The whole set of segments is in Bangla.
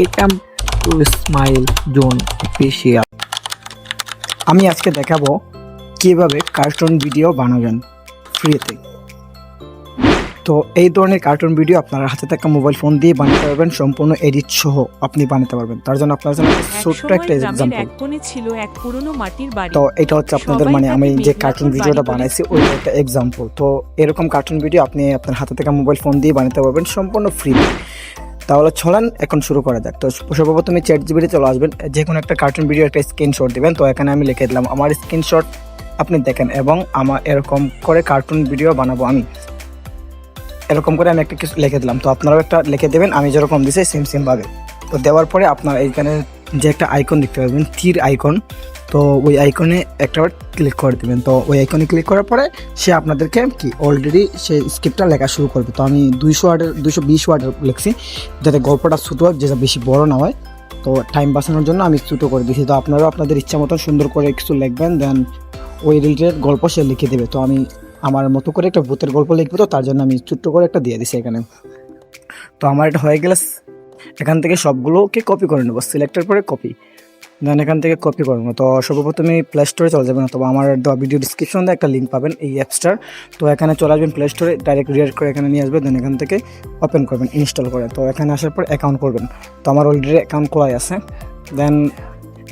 Welcome to smile zone special. আমি আজকে দেখাবো কিভাবে কার্টুন ভিডিও বানাবেন ফ্রিতে। তো এই ধরনের কার্টুন ভিডিও আপনার হাতে থাকা মোবাইল ফোন দিয়ে বানাতে পারবেন, সম্পূর্ণ এডিট সহ আপনি বানাতে পারবেন। তার জন্য আপনার জন্য ছোট্ট একটা এক্সাম্পল। তো এটা হচ্ছে আপনাদের আমি যে কার্টুন ভিডিওটা বানাইছি ওইটা একটা এক্সাম্পল। তো এরকম কার্টুন ভিডিও আপনি আপনার হাতে থাকা মোবাইল ফোন দিয়ে বানাতে পারবেন সম্পূর্ণ ফ্রি। তাহলে চলেন এখন শুরু করা যাক। তো সর্বপ্রথম চ্যাটজিপিটি চলে আসবেন, যে কোনো একটা কার্টুন ভিডিও একটা স্ক্রিনশট দিবেন। তো এখানে আমি লিখে দিলাম আমার স্ক্রিনশট আপনি দেখেন, এবং আমার এরকম করে কার্টুন ভিডিও বানাবো আমি, এরকম করে আমি একটা কিছু লিখে দিলাম। তো আপনারাও একটা লিখে দেবেন আমি যেরকম দিছি সেম ভাবে। তো দেওয়ার পরে আপনার এইখানে যে একটা আইকন দেখতে পাবেন, তীর আইকন, তো ওই আইকনে একটাবার ক্লিক করে দেবেন। তো ওই আইকনে ক্লিক করার পরে সে আপনাদেরকে কি অলরেডি সেই স্ক্রিপ্টটা লেখা শুরু করবে। তো আমি 220 ওয়ার্ডের লিখছি, যাতে গল্পটা ছোটো হয়, যেটা বেশি বড় না হয়। তো টাইম বাঁচানোর জন্য আমি ছোটো করে দিয়েছি। তো আপনারাও আপনাদের ইচ্ছা মতন সুন্দর করে কিছু লিখবেন, দেন ওই রিলেটেড গল্প সে লিখে দেবে। তো আমি আমার মতো করে একটা ভূতের গল্প লিখবো, তো তার জন্য আমি ছোট্ট করে একটা দিয়ে দিছি এখানে। তো আমার এটা হয়ে গেলে এখান থেকে সবগুলোকে কপি করে নেবো, সিলেক্টের পরে কপি, দেন এখান থেকে কপি করবো। তো সর্বপ্রথমে প্লে স্টোরে চলে যাবেন, অথবা আমার দেওয়া ভিডিও ডিসক্রিপশনে একটা লিঙ্ক পাবেন এই অ্যাপসটার। তো এখানে চলে আসবেন প্লে স্টোরে, ডাইরেক্ট রিয়াক্ট করে এখানে নিয়ে আসবেন, দেন এখান থেকে ওপেন করবেন, ইনস্টল করে। তো এখানে আসার পর অ্যাকাউন্ট করবেন। তো আমার অলরেডি অ্যাকাউন্ট খোলাই আছে। দেন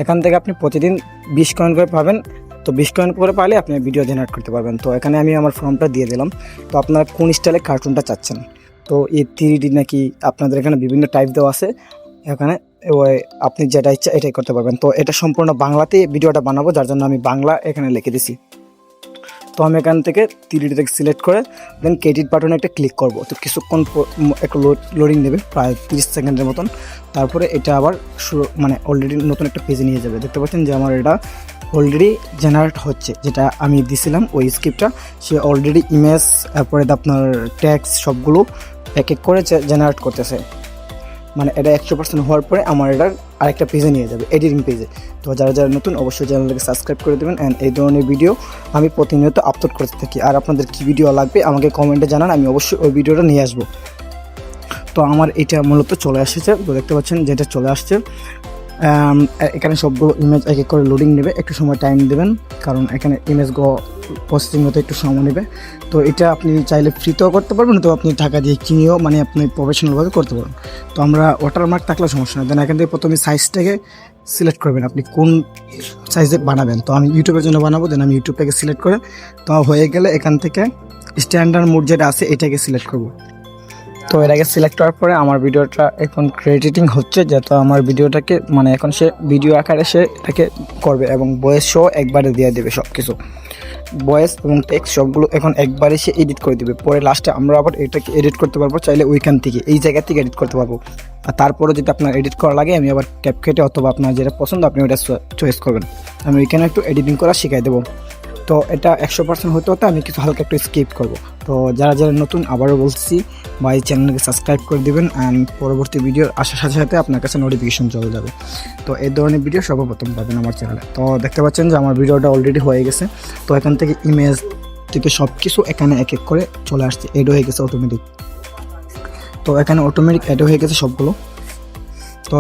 এখান থেকে আপনি প্রতিদিন 20 কয়েন করে পাবেন। তো 20 কয়েন করে পাইলে আপনি ভিডিও জেনারেট করতে পারবেন। তো এখানে আমি আমার ফর্মটা দিয়ে দিলাম। তো আপনারা কোন স্টাইলে কার্টুনটা চাচ্ছেন, তো এই 3D নাকি আপনাদের এখানে বিভিন্ন টাইপ দেওয়া আছে, এখানে ওই আপনি যেটা ইচ্ছা এটাই করতে পারবেন। তো এটা সম্পূর্ণ বাংলাতে ভিডিওটা বানাবো, যার জন্য আমি বাংলা এখানে লিখে দিছি। তো আমি এখান থেকে 3D থেকে সিলেক্ট করে দেন ক্রেডিট বাটনে একটা ক্লিক করব। তো কিছুক্ষণ একটু লোডিং নেবে, প্রায় 30 সেকেন্ডের মতন। তারপরে এটা আবার অলরেডি নতুন একটা পেজে নিয়ে যাবে। দেখতে পাচ্ছেন যে আমার এটা অলরেডি জেনারেট হচ্ছে, যেটা আমি দিছিলাম ওই স্ক্রিপ্টটা, সে অলরেডি ইমেজ, তারপরে আপনার ট্যাক্স সবগুলো এক এক করে জেনারেট করতেছে। এটা 100% হওয়ার পরে আমার এটা আরেকটা পেজে নিয়ে যাবে, এডিটিং পেজে। তো যারা যারা নতুন অবশ্যই চ্যানেলটাকে সাবস্ক্রাইব করে দেবেন। অ্যান্ড এই ধরনের ভিডিও আমি প্রতিনিয়ত আপলোড করতে থাকি। আর আপনাদের কী ভিডিও লাগবে আমাকে কমেন্টে জানান, আমি অবশ্যই ওই ভিডিওটা নিয়ে আসবো। তো আমার এটা মূলত চলে আসছে, তো দেখতে পাচ্ছেন যেটা চলে আসছে। এখানে সবগুলো ইমেজ এক এক করে লোডিং নেবে, একটু সময় টাইম দেবেন, কারণ এখানে ইমেজগুলো প্রসেসিং হতে একটু সময় নেবে। তো এটা আপনি চাইলে ফ্রিতেও করতে পারবেন, তো আপনি টাকা দিয়ে কিনেও আপনি প্রফেশনালভাবে করতে পারবেন। তো আমরা ওয়াটারমার্ক থাকলে সমস্যা নেই। দেন এখান থেকে প্রথমে সাইজটাকে সিলেক্ট করবেন, আপনি কোন সাইজে বানাবেন। তো আমি ইউটিউবের জন্য বানাবো, দেন আমি ইউটিউবটাকে সিলেক্ট করে, তো হয়ে গেলে এখান থেকে স্ট্যান্ডার্ড মোড যেটা আছে এটাকে সিলেক্ট করবো। তো এটাকে সিলেক্ট করার পরে আমার ভিডিওটা এখন ক্রেডিটিং হচ্ছে, যেহেতু আমার ভিডিওটাকে এখন সে ভিডিও আকারে সে এটাকে করবে, এবং ভয়েস শো একবারে দিয়ে দেবে, সব কিছু ভয়েস এবং টেক্সট সবগুলো এখন একবারে সে এডিট করে দেবে। পরে লাস্টে আমরা আবার এটাকে এডিট করতে পারবো, চাইলে ওইখান থেকে এই জায়গা থেকে এডিট করতে পারবো। আর তারপরে যদি আপনার এডিট করা লাগে আমি আবার ক্যাপকাটে অথবা আপনার যেটা পছন্দ আপনি ওইটা চয়েস করবেন। আমি ওইখানে একটু এডিটিং করা শিখাই দেবো। তো এটা 100% হতে হতে আমি কিছু হালকা একটু স্কিপ করব। তো যারা যারা নতুন আবারও বলছি বা এই চ্যানেলকে সাবস্ক্রাইব করে দেবেন, অ্যান্ড পরবর্তী ভিডিও আসার সাথে সাথে আপনার কাছে নোটিফিকেশন চলে যাবে। তো এই ধরনের ভিডিও সর্বপ্রথম পাবেন আমার চ্যানেলে। তো দেখতে পাচ্ছেন যে আমার ভিডিওটা অলরেডি হয়ে গেছে। তো এখান থেকে ইমেজ থেকে সব কিছু এখানে এক এক করে চলে আসছে, এড হয়ে গেছে অটোমেটিক। তো এখানে অটোমেটিক অ্যাড হয়ে গেছে সবগুলো। তো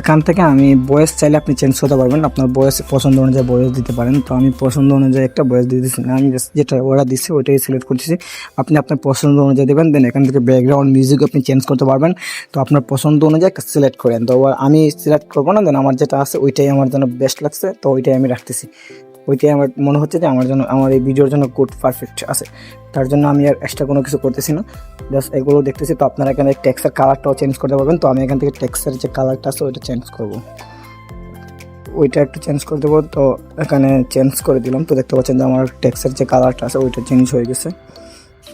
এখান থেকে আমি বয়েস চাইলে আপনি চেঞ্জ করতে পারবেন, আপনার বয়েস পছন্দ অনুযায়ী বয়েস দিতে পারেন। তো আমি পছন্দ অনুযায়ী একটা বয়েস দিয়ে দিচ্ছি না, আমি যেটা ওরা দিচ্ছে ওইটাই সিলেক্ট করতেছি। আপনি আপনার পছন্দ অনুযায়ী দেবেন। দেন এখান থেকে ব্যাকগ্রাউন্ড মিউজিক আপনি চেঞ্জ করতে পারবেন। তো আপনার পছন্দ অনুযায়ী সিলেক্ট করেন। তো আমি সিলেক্ট করবো না, দেন আমার যেটা আছে ওইটাই আমার জন্য বেস্ট লাগছে, তো ওইটাই আমি রাখতেছি। ওইটাই আমার মনে হচ্ছে যে আমার এই ভিডিওর জন্য গুড পারফেক্ট আছে, তার জন্য আমি আর এক্সট্রা কোনো কিছু করতেছি না, জাস্ট এগুলো দেখতেছি। তো আপনারা এখানে টেক্সটের কালারটাও চেঞ্জ করতে পারবেন। তো আমি এখান থেকে টেক্সটের যে কালারটা আছে ওইটা চেঞ্জ করব, ওইটা একটু চেঞ্জ করে দেবো। তো এখানে চেঞ্জ করে দিলাম। তো দেখতে পাচ্ছেন যে আমার টেক্সটের যে কালারটা আছে ওইটা চেঞ্জ হয়ে গেছে।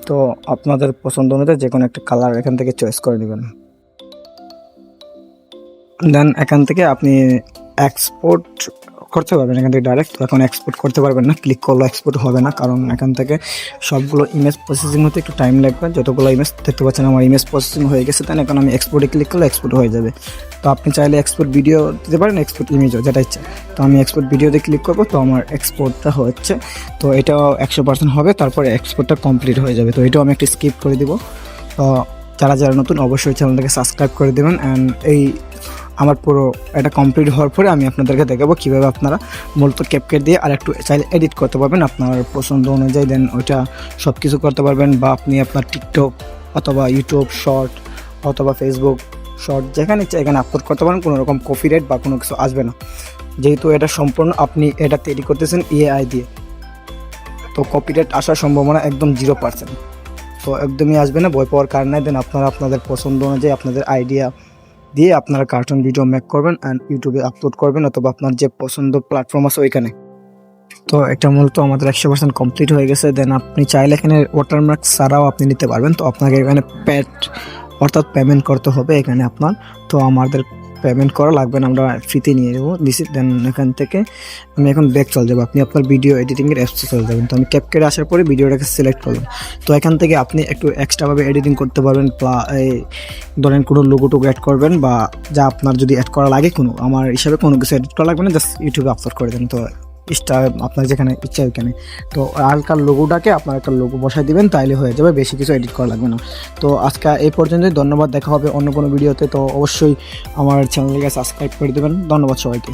তো আপনাদের পছন্দ অনুযায়ী যে কোনো একটা কালার এখান থেকে চয়েস করে নেবেন। দেন এখান থেকে আপনি এক্সপোর্ট করতে পারবেন এখান থেকে ডাইরেক্ট। তো এখন এক্সপোর্ট করতে পারবেন না, ক্লিক করলে এক্সপোর্ট হবে না, কারণ এখান থেকে সবগুলো ইমেজ প্রসেসিং হতে একটু টাইম লাগবে। যতগুলো ইমেজ দেখতে পাচ্ছেন আমার ইমেজ প্রসেসিং হয়ে গেছে, তাই এখন আমি এক্সপোর্টে ক্লিক করলে এক্সপোর্ট হয়ে যাবে। তো আপনি চাইলে এক্সপোর্ট ভিডিও দিতে পারেন, এক্সপোর্ট ইমেজও, যেটা ইচ্ছে। তো আমি এক্সপোর্ট ভিডিওতে ক্লিক করবো, তো আমার এক্সপোর্টটা হচ্ছে। তো এটাও 100% হবে, তারপরে এক্সপোর্টটা কমপ্লিট হয়ে যাবে। তো এটাও আমি একটা স্কিপ করে দিব। তো যারা যারা নতুন অবশ্যই চ্যানেলটাকে সাবস্ক্রাইব করে দেবেন। অ্যান্ড এই আমার পুরো এটা কমপ্লিট হওয়ার পরে আমি আপনাদেরকে দেখাবো কীভাবে আপনারা মূলত ক্যাপকাট দিয়ে আর একটু চাইলে এডিট করতে পারবেন আপনার পছন্দ অনুযায়ী, দেন ওইটা সব কিছু করতে পারবেন। বা আপনি আপনার টিকটক অথবা ইউটিউব শর্ট অথবা ফেসবুক শর্ট যেখানে ইচ্ছা এখানে আপলোড করতে পারেন, কোনো রকম কপিরাইট বা কোনো কিছু আসবে না, যেহেতু এটা সম্পূর্ণ আপনি এটা তৈরি করতেছেন এআই দিয়ে। তো কপিরাইট আসার সম্ভাবনা একদম 0%, তো একদমই আসবে না, ভয় পাওয়ার কারণ নাই। দেন আপনারা আপনাদের পছন্দ অনুযায়ী আপনাদের আইডিয়া দিয়ে আপনারা কার্টুন ভিডিও মেক করবেন অ্যান্ড ইউটিউবে আপলোড করবেন অথবা আপনার যে পছন্দ প্ল্যাটফর্ম আছে ওইখানে। তো এটা মূলত আমাদের 100% কমপ্লিট হয়ে গেছে। দেন আপনি চাইলে এখানে ওয়াটারমার্ক ছাড়াও আপনি নিতে পারবেন। তো আপনাকে এখানে অর্থাৎ পেমেন্ট করতে হবে এখানে আপনার। তো আমাদের পেমেন্ট করা লাগবে না, আমরা ফ্রিতে নিয়ে যাবো দিছি। দেন এখান থেকে আমি এখন ব্যাক চলে যাবো, আপনি আপনার ভিডিও এডিটিংয়ের অ্যাপসে চলে যাবেন। তো আমি ক্যাপকাটে আসার পরে ভিডিওটাকে সিলেক্ট করলাম। তো এখান থেকে আপনি একটু এক্সট্রাভাবে এডিটিং করতে পারবেন, ধরেন কোনো লোগো টোগো অ্যাড করবেন বা যা আপনার যদি অ্যাড করা লাগে, কোনো আমার হিসাবে কোনো কিছু এডিট করা লাগবে না, জাস্ট ইউটিউবে আপলোড করে দেন। তো স্টার আপনার যেখানে ইচ্ছা ওইখানে, তো হালকার লোগোটাকে আপনার একটা লোগো বসাই দিবেন, তাইলে হয়ে যাবে, বেশি কিছু এডিট করা লাগবে না। তো আজকে এই পর্যন্তই, ধন্যবাদ, দেখা হবে অন্য কোনো ভিডিওতে। তো অবশ্যই আমার চ্যানেলকে সাবস্ক্রাইব করে দেবেন। ধন্যবাদ সবাইকে।